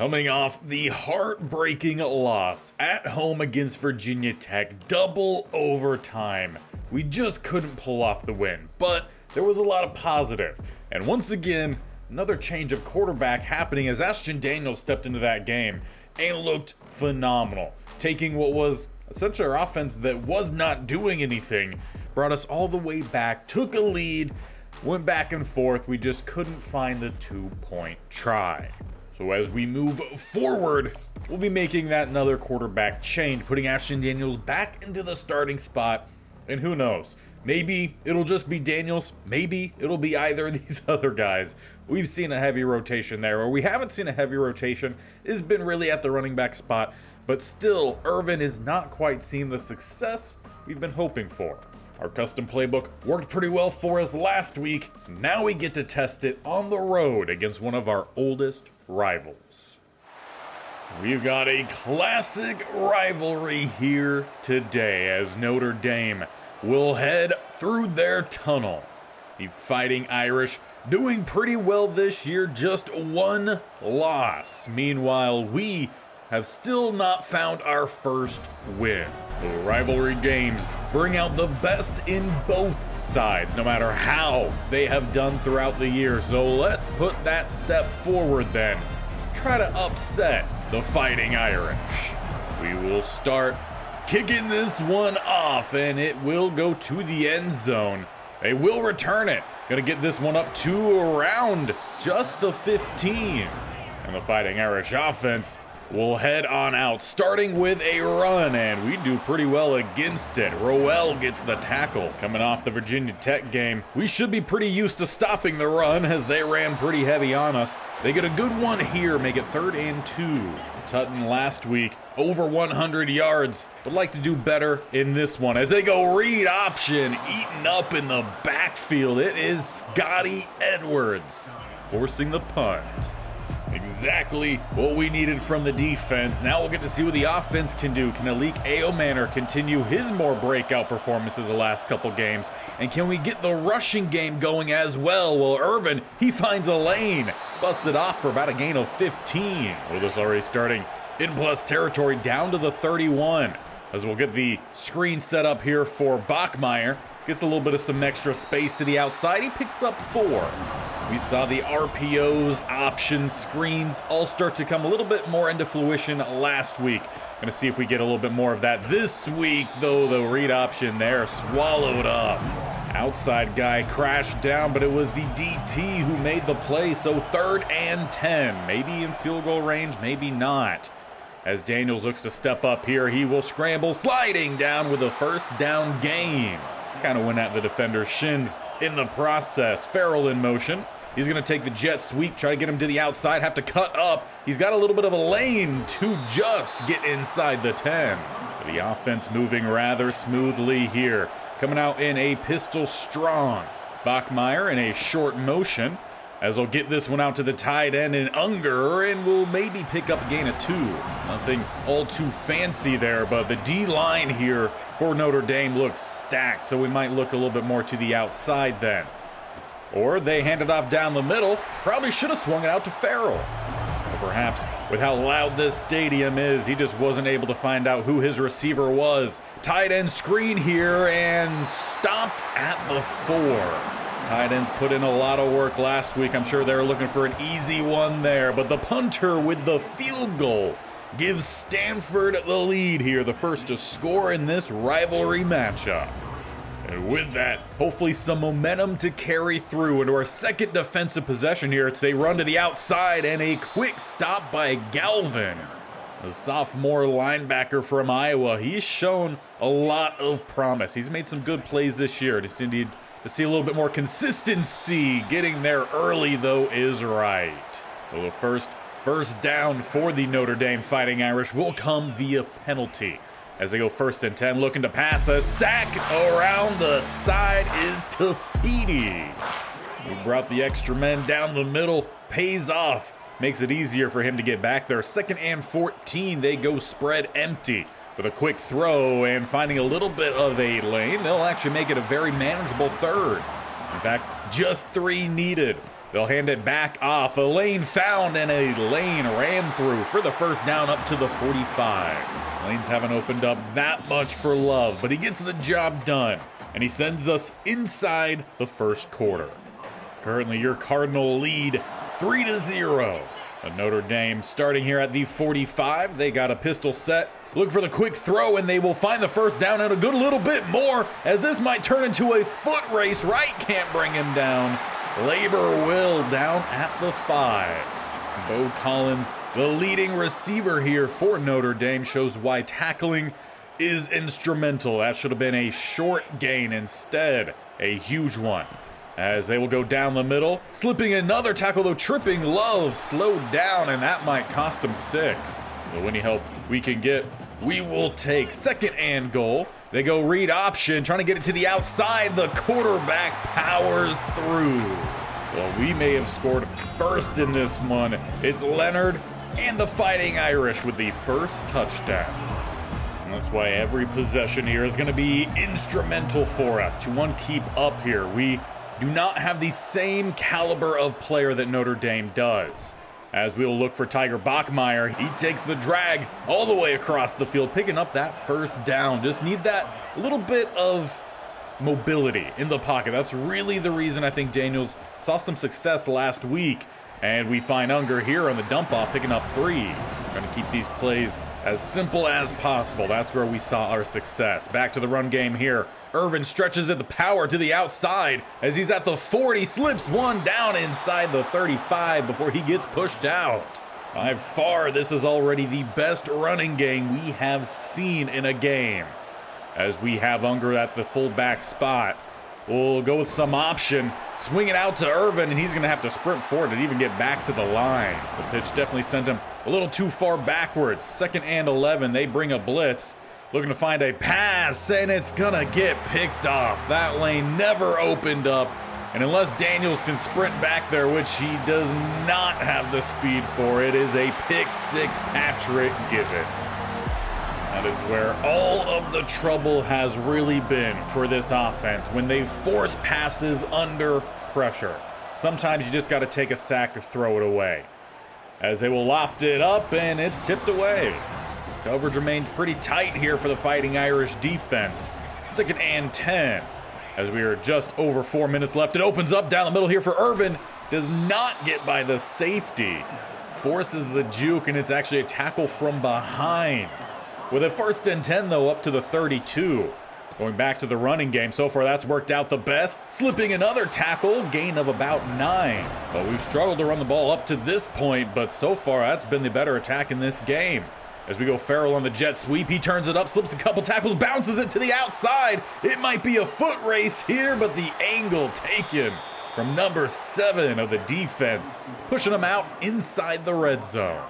Coming off the heartbreaking loss at home against Virginia Tech, double overtime. We just couldn't pull off the win, but there was a lot of positive. And once again, another change of quarterback happening as Ashton Daniels stepped into that game and looked phenomenal. Taking what was essentially our offense that was not doing anything, brought us all the way back, took a lead, went back and forth. We just couldn't find the 2-point try. So as we move forward, we'll be making that another quarterback change, putting Ashton Daniels back into the starting spot. And who knows, maybe it'll just be Daniels, maybe it'll be either of these other guys. We've seen a heavy rotation there, or we haven't seen a heavy rotation. It's been really at the running back spot, but still, Irvin is not quite seeing the success we've been hoping for. Our custom playbook worked pretty well for us last week. Now we get to test it on the road against one of our oldest rivals. We've got a classic rivalry here today as Notre Dame will head through their tunnel. The Fighting Irish doing pretty well this year, just one loss. Meanwhile, we have still not found our first win. The rivalry games bring out the best in both sides, no matter how they have done throughout the year. So let's put that step forward then. Try to upset the Fighting Irish. We will start kicking this one off, and it will go to the end zone. They will return it. Gonna get this one up to around just the 15. And the Fighting Irish offense will head on out, starting with a run, and we do pretty well against it. Roel gets the tackle. Coming off the Virginia Tech game, we should be pretty used to stopping the run as they ran pretty heavy on us. They get a good one here, make it 3rd and 2. Tutton last week, over 100 yards, would like to do better in this one as they go read option, eaten up in the backfield. It is Scotty Edwards forcing the punt. Exactly what we needed from the defense. Now we'll get to see what the offense can do. Can Alik Aomanor continue his more breakout performances the last couple games? And can we get the rushing game going as well? Well, Irvin, he finds a lane. Busted off for about a gain of 15. With us already starting in plus territory down to the 31. As we'll get the screen set up here for Bachmeier. Gets a little bit of some extra space to the outside. He picks up 4. We saw the RPOs, options, screens all start to come a little bit more into fruition last week. Gonna see if we get a little bit more of that this week, though the read option there swallowed up. Outside guy crashed down, but it was the DT who made the play, so 3rd and 10. Maybe in field goal range, maybe not. As Daniels looks to step up here, he will scramble, sliding down with a 1st down gain. Kind of went at the defender's shins in the process. Farrell in motion. He's going to take the jet sweep, try to get him to the outside, have to cut up. He's got a little bit of a lane to just get inside the 10. The offense moving rather smoothly here. Coming out in a pistol strong. Bachmeier in a short motion as they'll get this one out to the tight end in Unger and will maybe pick up a gain of 2. Nothing all too fancy there, but the D-line here for Notre Dame looks stacked, so we might look a little bit more to the outside then. Or they hand it off down the middle. Probably should have swung it out to Farrell. Or perhaps with how loud this stadium is, he just wasn't able to find out who his receiver was. Tight end screen here and stopped at the 4. Tight ends put in a lot of work last week. I'm sure they were looking for an easy one there, but the punter with the field goal gives Stanford the lead here, the first to score in this rivalry matchup. And with that, hopefully some momentum to carry through into our second defensive possession here. It's a run to the outside and a quick stop by Galvin. The sophomore linebacker from Iowa, he's shown a lot of promise. He's made some good plays this year. Just need to see a little bit more consistency. Getting there early, though, is right. So the first down for the Notre Dame Fighting Irish will come via penalty. As they go 1st and 10, looking to pass, a sack around the side is Tafiti. We brought the extra men down the middle, pays off, makes it easier for him to get back there. 2nd and 14, they go spread empty. With a quick throw and finding a little bit of a lane, they'll actually make it a very manageable 3rd. In fact, just 3 needed. They'll hand it back off. A lane found and a lane ran through for the first down up to the 45. Lanes haven't opened up that much for Love, but he gets the job done, and he sends us inside the first quarter. Currently your Cardinal lead 3-0. But Notre Dame starting here at the 45. They got a pistol set. Look for the quick throw, and they will find the first down and a good little bit more, as this might turn into a foot race. Wright can't bring him down. Labor will down at the 5. Bo Collins, the leading receiver here for Notre Dame, shows why tackling is instrumental. That should have been a short gain, instead a huge one, as they will go down the middle. Slipping another tackle, though, tripping. Love slowed down, and that might cost him 6. But any help we can get, we will take. Second and goal. They go read option, trying to get it to the outside. The quarterback powers through. Well, we may have scored first in this one. It's Leonard and the Fighting Irish with the first touchdown. And that's why every possession here is going to be instrumental for us to keep up here. We do not have the same caliber of player that Notre Dame does. As we'll look for Tiger Bachmeier, he takes the drag all the way across the field, picking up that first down. Just need that little bit of mobility in the pocket. That's really the reason I think Daniels saw some success last week. And we find Unger here on the dump off, picking up 3. Going to keep these plays as simple as possible. That's where we saw our success. Back to the run game here. Irvin stretches it, the power to the outside as he's at the 40, slips one down inside the 35 before he gets pushed out. By far, this is already the best running game we have seen in a game. As we have Unger at the fullback spot. We'll go with some option. Swing it out to Irvin, and he's going to have to sprint forward to even get back to the line. The pitch definitely sent him a little too far backwards. 2nd and 11, they bring a blitz. Looking to find a pass, and it's going to get picked off. That lane never opened up. And unless Daniels can sprint back there, which he does not have the speed for, it is a pick 6 Patrick Givens. That is where all of the trouble has really been for this offense, when they force passes under pressure. Sometimes you just got to take a sack or throw it away. As they will loft it up, and it's tipped away. Coverage remains pretty tight here for the Fighting Irish defense. 2nd and 10. As we are just over 4 minutes left, it opens up down the middle here for Irvin. Does not get by the safety. Forces the juke, and it's actually a tackle from behind. With a 1st and 10, though, up to the 32. Going back to the running game, so far that's worked out the best. Slipping another tackle, gain of about 9. But we've struggled to run the ball up to this point, but so far that's been the better attack in this game. As we go Farrell on the jet sweep, he turns it up, slips a couple tackles, bounces it to the outside. It might be a foot race here, but the angle taken from number 7 of the defense, pushing him out inside the red zone.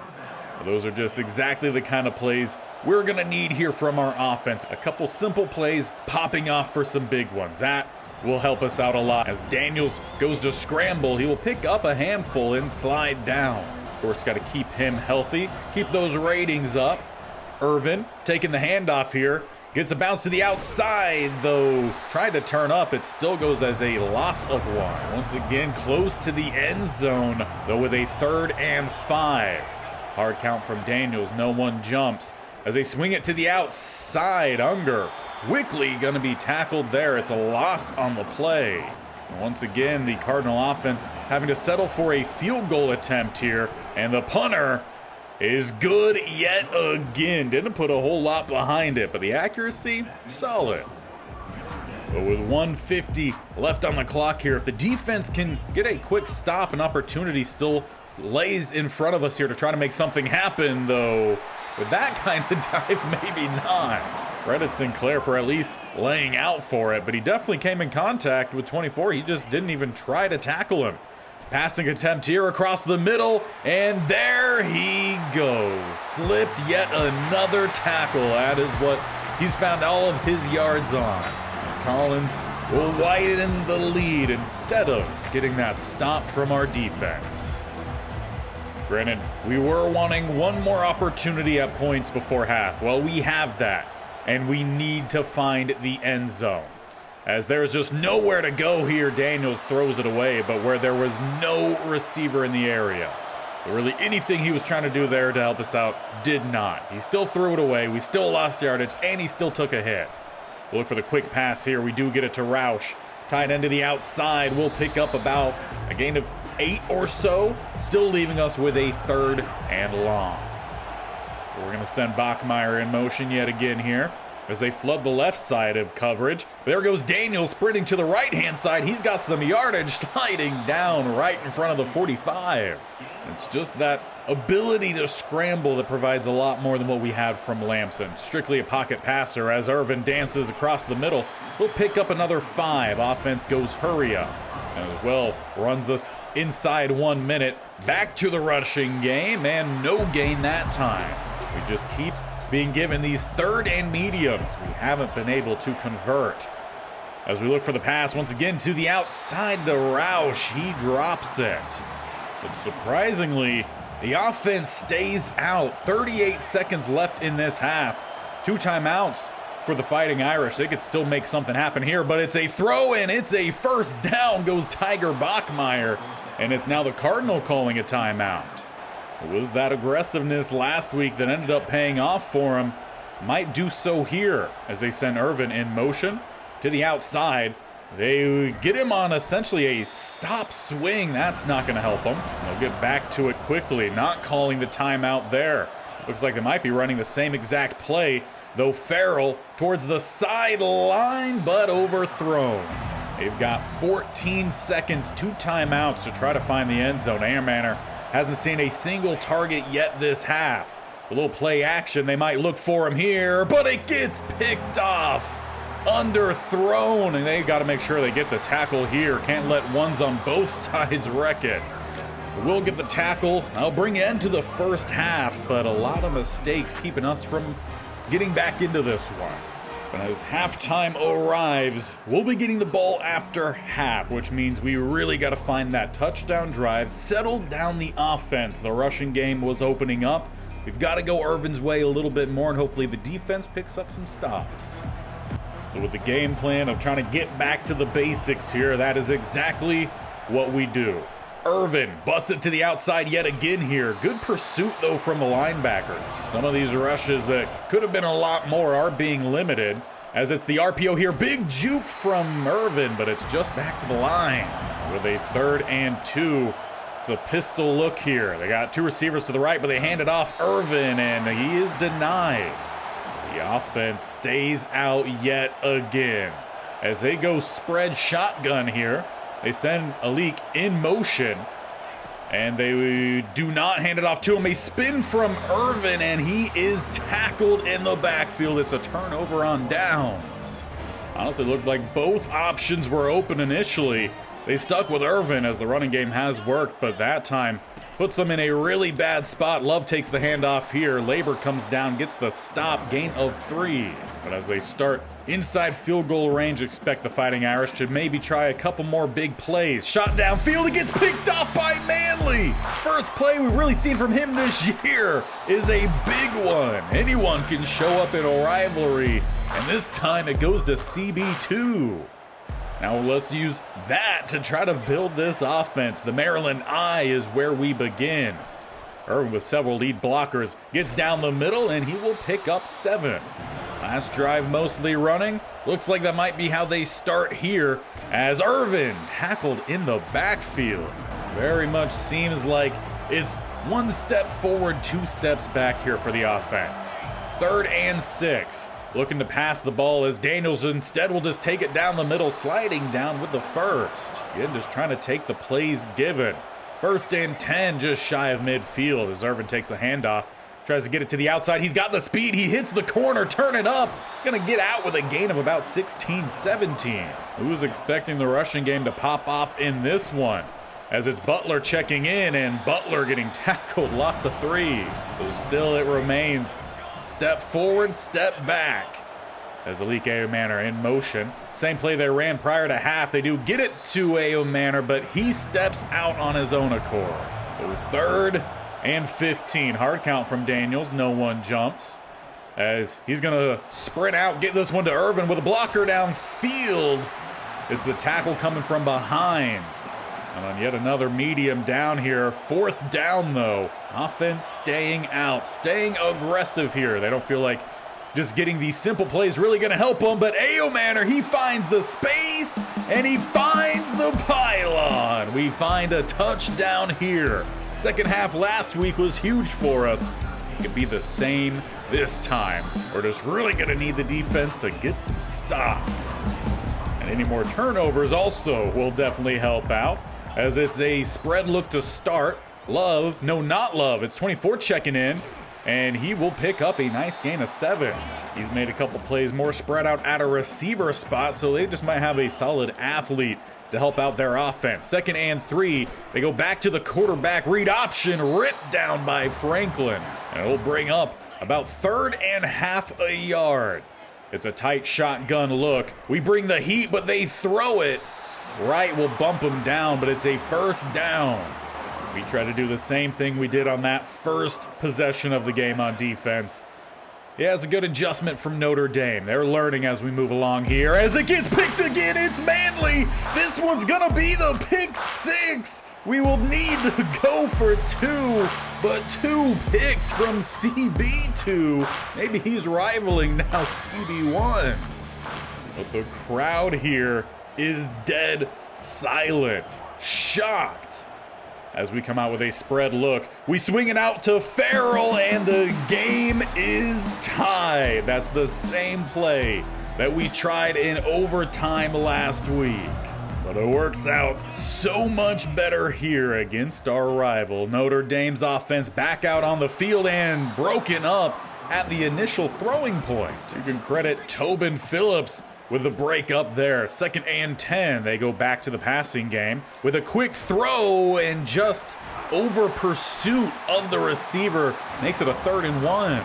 Those are just exactly the kind of plays we're going to need here from our offense. A couple simple plays popping off for some big ones. That will help us out a lot. As Daniels goes to scramble, he will pick up a handful and slide down. Of course, got to keep him healthy, keep those ratings up. Irvin taking the handoff here. Gets a bounce to the outside, though tried to turn up. It still goes as a loss of 1. Once again, close to the end zone, though with a 3rd and 5. Hard count from Daniels, no one jumps. As they swing it to the outside, Unger quickly going to be tackled there. It's a loss on the play. Once again, the Cardinal offense having to settle for a field goal attempt here, and the punter is good yet again. Didn't put a whole lot behind it, but the accuracy, solid. But with 1:50 left on the clock here, if the defense can get a quick stop, an opportunity still lays in front of us here to try to make something happen, though with that kind of dive, maybe not. Credit Sinclair for at least laying out for it, but he definitely came in contact with 24. He just didn't even try to tackle him. Passing attempt here across the middle, and there he goes. Slipped yet another tackle. That is what he's found all of his yards on. Collins will widen the lead instead of getting that stop from our defense. Granted, we were wanting one more opportunity at points before half. Well, we have that, and we need to find the end zone. As there's just nowhere to go here, Daniels throws it away, but where there was no receiver in the area. But really anything he was trying to do there to help us out did not. He still threw it away, we still lost yardage, and he still took a hit. We'll look for the quick pass here. We do get it to Roush. Tight end to the outside. We'll pick up about a gain of 8 or so, still leaving us with a 3rd and long. We're going to send Bachmeier in motion yet again here as they flood the left side of coverage. There goes Daniel sprinting to the right-hand side. He's got some yardage, sliding down right in front of the 45. It's just that ability to scramble that provides a lot more than what we had from Lamson. Strictly a pocket passer as Irvin dances across the middle. He'll pick up another 5. Offense goes hurry up. And as well, runs us inside 1 minute. Back to the rushing game, and no gain that time. We just keep being given these 3rd and mediums. We haven't been able to convert. As we look for the pass once again to the outside to Roush, he drops it. But surprisingly, the offense stays out. 38 seconds left in this half. 2 timeouts for the Fighting Irish. They could still make something happen here, but it's a throw and it's a first down, goes Tiger Bachmeier, and it's now the Cardinal calling a timeout. It was that aggressiveness last week that ended up paying off for him. Might do so here as they send Irvin in motion to the outside. They get him on essentially a stop swing. That's not going to help him. They'll get back to it quickly, not calling the timeout there. Looks like they might be running the same exact play, though Farrell towards the sideline, but overthrown. They've got 14 seconds, 2 timeouts to try to find the end zone. Airmanner hasn't seen a single target yet this half. A little play action, they might look for him here, but it gets picked off. Underthrown, and they got to make sure they get the tackle here. Can't let ones on both sides wreck it. We'll get the tackle. I'll bring end to the first half, but a lot of mistakes keeping us from getting back into this one. But as halftime arrives, we'll be getting the ball after half, which means we really got to find that touchdown drive, settle down the offense. The rushing game was opening up. We've got to go Irvin's way a little bit more, and hopefully the defense picks up some stops. So with the game plan of trying to get back to the basics here, that is exactly what we do. Irvin busts it to the outside yet again here. Good pursuit, though, from the linebackers. Some of these rushes that could have been a lot more are being limited, as it's the RPO here. Big juke from Irvin, but it's just back to the line. With a 3rd and 2, it's a pistol look here. They got 2 receivers to the right, but they hand it off Irvin, and he is denied. The offense stays out yet again. As they go spread shotgun here, they send Alik in motion, and they do not hand it off to him. A spin from Irvin, and he is tackled in the backfield. It's a turnover on downs. Honestly, looked like both options were open initially. They stuck with Irvin as the running game has worked, but that time puts them in a really bad spot. Love takes the handoff here. Labor comes down, gets the stop, gain of 3. But as they start inside field goal range, expect the Fighting Irish to maybe try a couple more big plays. Shot downfield, it gets picked off by Manley. First play we've really seen from him this year is a big one. Anyone can show up in a rivalry, and this time it goes to CB2. Now let's use that to try to build this offense. The Maryland eye is where we begin. Irvin with several lead blockers gets down the middle, and he will pick up 7. Last drive mostly running. Looks like that might be how they start here, as Irvin tackled in the backfield. Very much seems like it's 1 step forward, 2 steps back here for the offense. 3rd and 6. Looking to pass the ball as Daniels instead will just take it down the middle, sliding down with the first. Again, just trying to take the plays given. 1st and 10, just shy of midfield as Irvin takes the handoff. Tries to get it to the outside. He's got the speed. He hits the corner, turning up. Gonna get out with a gain of about 16, 17. Who's expecting the rushing game to pop off in this one? As it's Butler checking in, and Butler getting tackled, loss of 3. So still it remains step forward, step back. As Alik Ayomanor in motion. Same play they ran prior to half. They do get it to Ayomanor, but he steps out on his own accord. So 3rd and 15. Hard count from Daniels. No one jumps. as he's going to sprint out, get this one to Irvin with a blocker downfield. It's the tackle coming from behind. And on yet another medium down here. 4th down, though. Offense staying out, staying aggressive here. They don't feel like just getting these simple plays really going to help them. But Manor, he finds the space, and he finds the pylon. We find a touchdown here. Second half last week was huge for us. It could be the same this time. We're just really going to need the defense to get some stops. And any more turnovers also will definitely help out, as it's a spread look to start. Love, no, not Love. It's 24 checking in, and he will pick up a nice gain of 7. He's made a couple plays more spread out at a receiver spot, so they just might have a solid athlete to help out their offense. 2nd and 3. They go back to the quarterback read option, ripped down by Franklin. And it'll bring up about 3rd and half a yard. It's a tight shotgun look. We bring the heat, but they throw it. Right will bump him down, but it's a 1st down. We try to do the same thing we did on that first possession of the game on defense. Yeah, it's a good adjustment from Notre Dame. They're learning as we move along here. As it gets picked again, it's Manley. This one's gonna be the pick 6. We will need to go for 2, but 2 picks from CB2. Maybe he's rivaling now CB1. But the crowd here is dead silent, shocked. As we come out with a spread look, we swing it out to Farrell, and the game is tied. That's the same play that we tried in overtime last week. But it works out so much better here against our rival. Notre Dame's offense back out on the field and broken up at the initial throwing point. You can credit Tobin Phillips with the break up there. 2nd and 10. They go back to the passing game with a quick throw, and just over pursuit of the receiver makes it a 3rd and 1.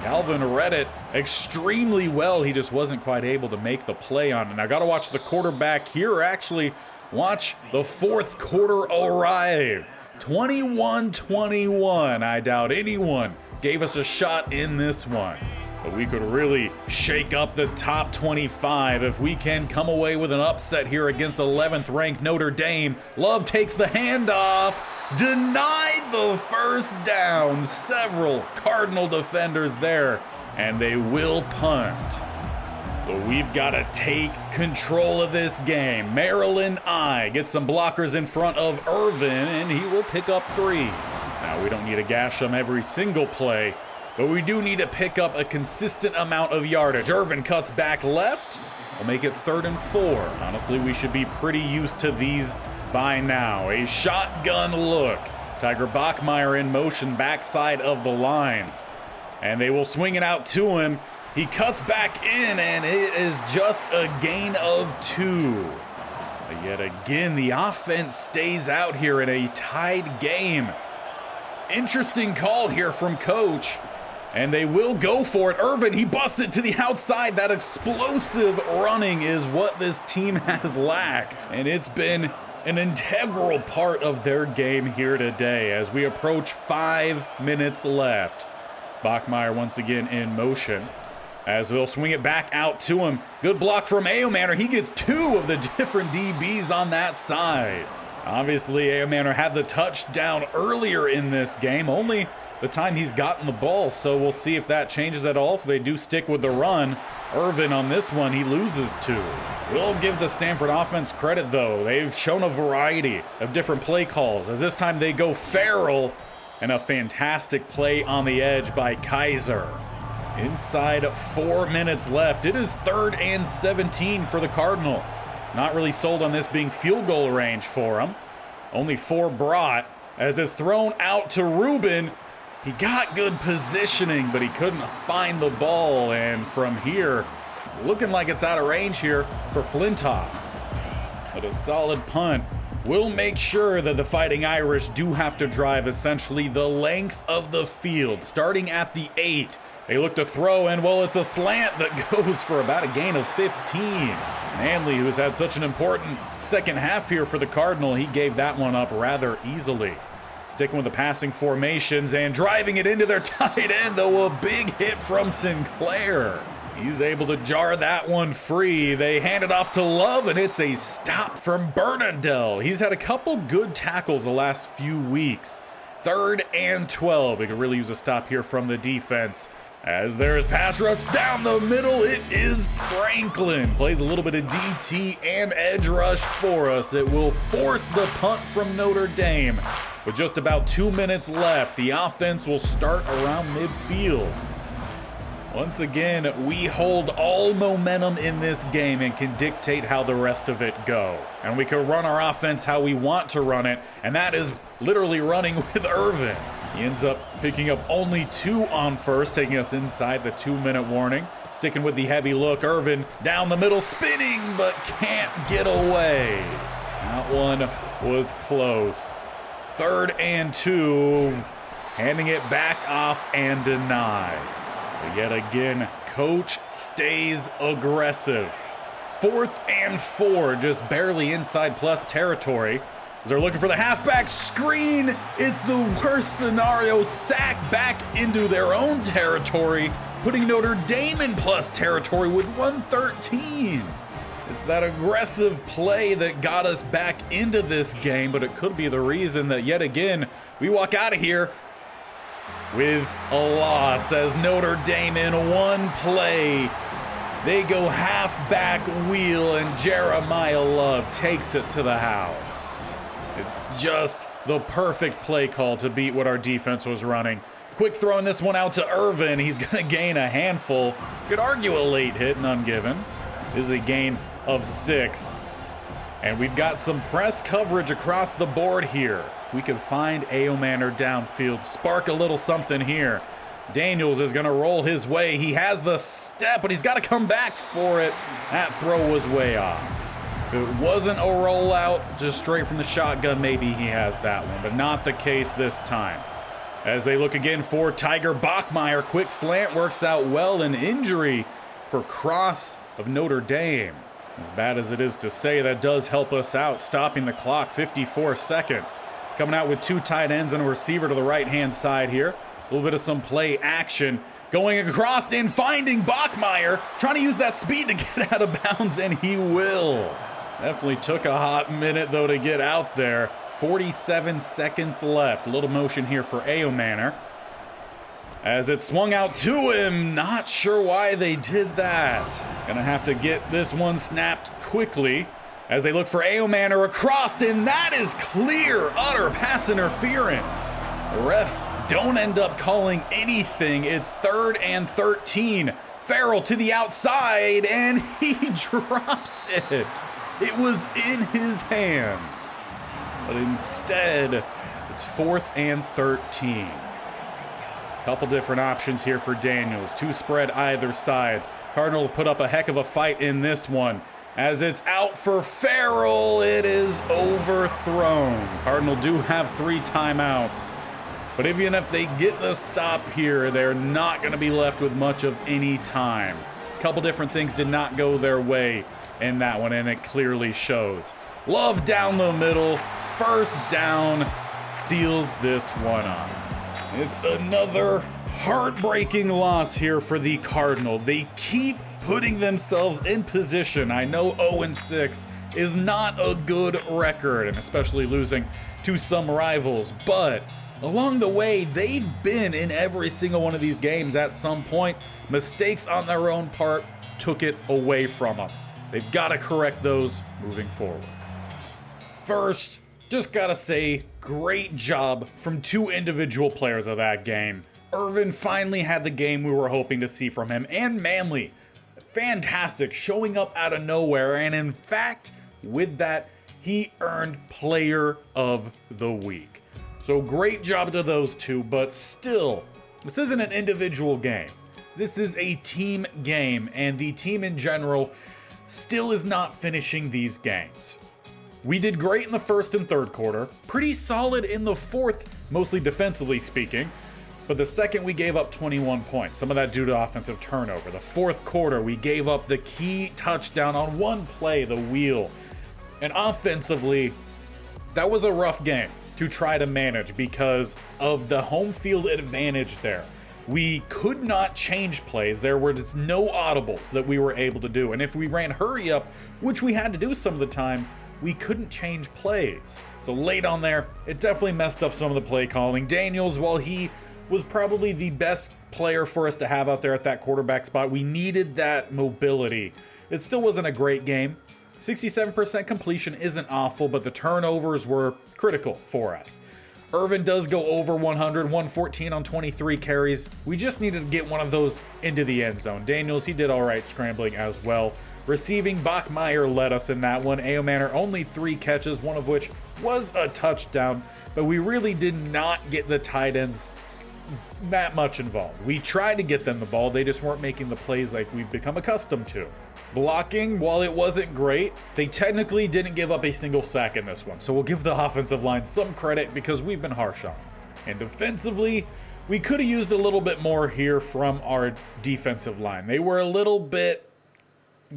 Calvin read it extremely well. He just wasn't quite able to make the play on it. Now, got to watch the quarterback here, or actually watch the 4th quarter arrive. 21-21. I doubt anyone gave us a shot in this one. But we could really shake up the top 25 if we can come away with an upset here against 11th ranked Notre Dame. Love takes the handoff, denied the 1st down. Several Cardinal defenders there, and they will punt. So we've got to take control of this game. Maryland gets some blockers in front of Irvin, and he will pick up 3. Now, we don't need to gash him every single play, but we do need to pick up a consistent amount of yardage. Irvin cuts back left. We'll make it 3rd and 4. Honestly, we should be pretty used to these by now. A shotgun look. Tiger Bachmeier in motion backside of the line. And they will swing it out to him. He cuts back in, and it is just a gain of 2. But yet again, the offense stays out here in a tied game. Interesting call here from Coach. And they will go for it. Irvin, he busts it to the outside. That explosive running is what this team has lacked. And it's been an integral part of their game here today as we approach 5 minutes left. Bachmeier once again in motion as they'll swing it back out to him. Good block from Manor. He gets 2 of the different DBs on that side. Obviously, Manor had the touchdown earlier in this game. Only the time he's gotten the ball, so we'll see if that changes at all. If they do stick with the run, Irvin on this one, he loses 2. We'll give the Stanford offense credit, though. They've shown a variety of different play calls, as this time they go Farrell, and a fantastic play on the edge by Kaiser. Inside 4 minutes left. It is 3rd and 17 for the Cardinal. Not really sold on this being field goal range for them. Only 4 brought, as it's thrown out to Rubin. He got good positioning, but he couldn't find the ball. And from here, looking like it's out of range here for Flintoff. But a solid punt will make sure that the Fighting Irish do have to drive essentially the length of the field, starting at the 8. They look to throw, and well, it's a slant that goes for about a gain of 15. Manley, who's had such an important second half here for the Cardinal, he gave that one up rather easily. sticking with the passing formations and driving it into their tight end, though a big hit from Sinclair. He's able to jar that one free. They hand it off to Love, and it's a stop from Bernadelle. He's had a couple good tackles the last few weeks. 3rd and 12. We could really use a stop here from the defense. As there's pass rush down the middle, it is Franklin. Plays a little bit of DT and edge rush for us. It will force the punt from Notre Dame. With just about 2 minutes left, the offense will start around midfield. Once again, we hold all momentum in this game and can dictate how the rest of it go. And we can run our offense how we want to run it, and that is literally running with Irvin. He ends up picking up only 2 on first, taking us inside the 2-minute warning. Sticking with the heavy look, Irvin down the middle, spinning, but can't get away. That one was close. 3rd and 2, handing it back off and denied. But yet again, coach stays aggressive. 4th and 4, just barely inside plus territory. As they're looking for the halfback screen, it's the worst scenario. Sack back into their own territory, putting Notre Dame in plus territory with 113. It's that aggressive play that got us back into this game, but it could be the reason that yet again we walk out of here with a loss as Notre Dame in one play. They go halfback wheel and Jeremiah Love takes it to the house. It's just the perfect play call to beat what our defense was running. Quick throwing this one out to Irvin. He's going to gain a handful. Could argue a late hit, none given. This is a gain of 6. And we've got some press coverage across the board here. If we can find Aomanor downfield, spark a little something here. Daniels is going to roll his way. He has the step, but he's got to come back for it. That throw was way off. If it wasn't a rollout, just straight from the shotgun, maybe he has that one, but not the case this time. As they look again for Tiger Bachmeier, quick slant works out well. An injury for Cross of Notre Dame. As bad as it is to say, that does help us out, stopping the clock, 54 seconds. Coming out with 2 tight ends and a receiver to the right-hand side here. A little bit of some play action. Going across and finding Bachmeier, trying to use that speed to get out of bounds, and he will. Definitely took a hot minute, though, to get out there. 47 seconds left. A little motion here for Aomanor. As it swung out to him, not sure why they did that. Gonna have to get this one snapped quickly as they look for Aomanor across, and that is clear, utter pass interference. The refs don't end up calling anything. It's 3rd and 13. Farrell to the outside, and he drops it. It was in his hands. But instead, it's 4th and 13. Couple different options here for Daniels. 2 spread either side. Cardinal put up a heck of a fight in this one. As it's out for Farrell, it is overthrown. Cardinal do have 3 timeouts. But even if they get the stop here, they're not going to be left with much of any time. A couple different things did not go their way in that one, and it clearly shows. Love down the middle. 1st down, seals this one up. It's another heartbreaking loss here for the Cardinal. They keep putting themselves in position. I know 0-6 is not a good record, and especially losing to some rivals, but along the way, they've been in every single one of these games at some point. Mistakes on their own part took it away from them. They've got to correct those moving forward. First, just gotta say, great job from 2 individual players of that game. Irvin finally had the game we were hoping to see from him, and Manley, fantastic, showing up out of nowhere, and in fact, with that, he earned Player of the Week. So great job to those 2, but still, this isn't an individual game. This is a team game, and the team in general still is not finishing these games. We did great in the 1st and 3rd quarter, pretty solid in the 4th, mostly defensively speaking, but the 2nd we gave up 21 points, some of that due to offensive turnover. The 4th quarter, we gave up the key touchdown on one play, the wheel. And offensively, that was a rough game. to try to manage because of the home field advantage there. We could not change plays. There were just no audibles that we were able to do. And if we ran hurry up, which we had to do some of the time, we couldn't change plays. So late on there, it definitely messed up some of the play calling. Daniels, while he was probably the best player for us to have out there at that quarterback spot, we needed that mobility. It still wasn't a great game. 67% completion isn't awful, but the turnovers were critical for us. Irvin does go over 100, 114 on 23 carries. We just needed to get one of those into the end zone. Daniels, he did all right scrambling as well. Receiving, Bachmeier led us in that one. Aomanor only 3 catches, one of which was a touchdown, but we really did not get the tight ends that much involved. We tried to get them the ball, they just weren't making the plays like we've become accustomed to. Blocking, while it wasn't great, they technically didn't give up a single sack in this one, so we'll give the offensive line some credit because we've been harsh on them. And defensively, we could have used a little bit more here from our defensive line. They were a little bit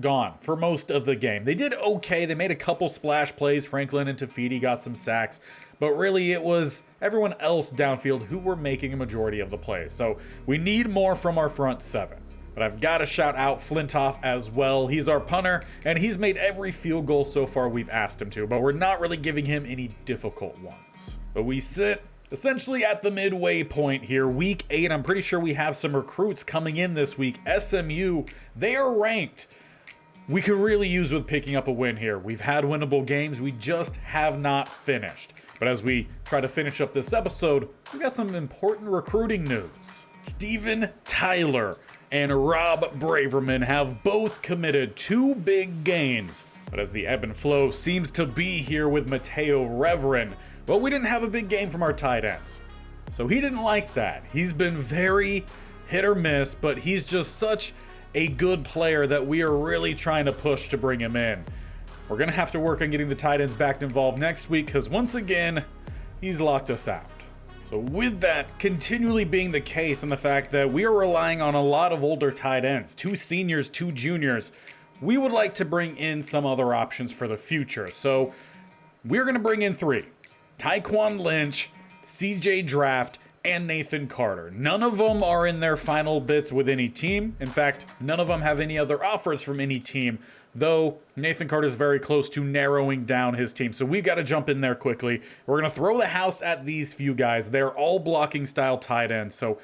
gone for most of the game. They did okay. They made a couple splash plays. Franklin and Tafiti got some sacks, but really it was everyone else downfield who were making a majority of the plays. So we need more from our front seven. But I've got to shout out Flintoff as well. He's our punter, and he's made every field goal so far we've asked him to, but we're not really giving him any difficult ones. But we sit essentially at the midway point here. Week 8, I'm pretty sure we have some recruits coming in this week. SMU, they are ranked. We could really use with picking up a win here. We've had winnable games, we just have not finished. But as we try to finish up this episode, we've got some important recruiting news. Steven Tyler and Rob Braverman have both committed 2 big gains. But as the ebb and flow seems to be here with Mateo Reverend, well, we didn't have a big game from our tight ends. So he didn't like that. He's been very hit or miss, but he's just such a good player that we are really trying to push to bring him in. We're going to have to work on getting the tight ends back involved next week because once again, he's locked us out. So with that continually being the case and the fact that we are relying on a lot of older tight ends, 2 seniors, 2 juniors, we would like to bring in some other options for the future. So we're going to bring in 3. Tyquan Lynch, CJ Draft, and Nathan Carter. None of them are in their final bits with any team. In fact, none of them have any other offers from any team, though Nathan Carter is very close to narrowing down his team. So we've got to jump in there quickly. We're going to throw the house at these few guys. They're all blocking style tight ends. So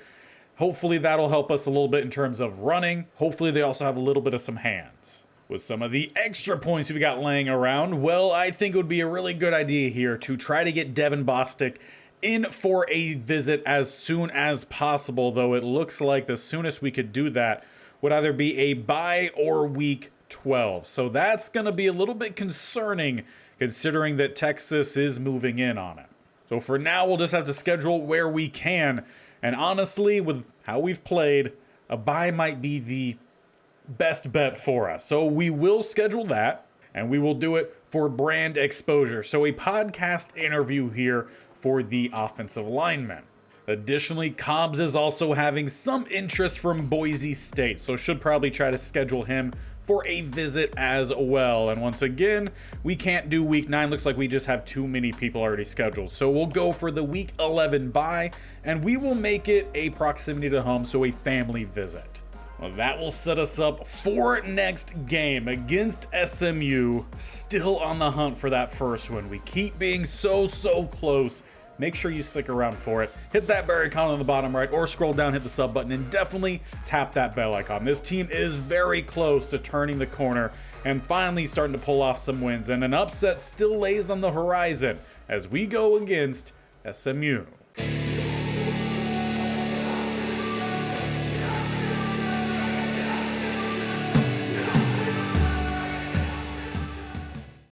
hopefully that'll help us a little bit in terms of running. Hopefully they also have a little bit of some hands. With some of the extra points we got laying around, well, I think it would be a really good idea here to try to get Devin Bostic in for a visit as soon as possible, though it looks like the soonest we could do that would either be a bye or week 12. So that's going to be a little bit concerning considering that Texas is moving in on it. So for now, we'll just have to schedule where we can. And honestly, with how we've played, a bye might be the best bet for us. So we will schedule that, and we will do it for brand exposure. So a podcast interview here for the offensive linemen. Additionally, Cobbs is also having some interest from Boise State, so should probably try to schedule him for a visit as well. And once again, we can't do week 9. Looks like we just have too many people already scheduled. So we'll go for the week 11 bye, and we will make it a proximity to home, so a family visit. Well, that will set us up for next game against SMU. Still on the hunt for that first one. We keep being so close. Make sure you stick around for it. Hit that Barry icon on the bottom right or scroll down, hit the sub button, and definitely tap that bell icon. This team is very close to turning the corner and finally starting to pull off some wins, and an upset still lays on the horizon as we go against SMU.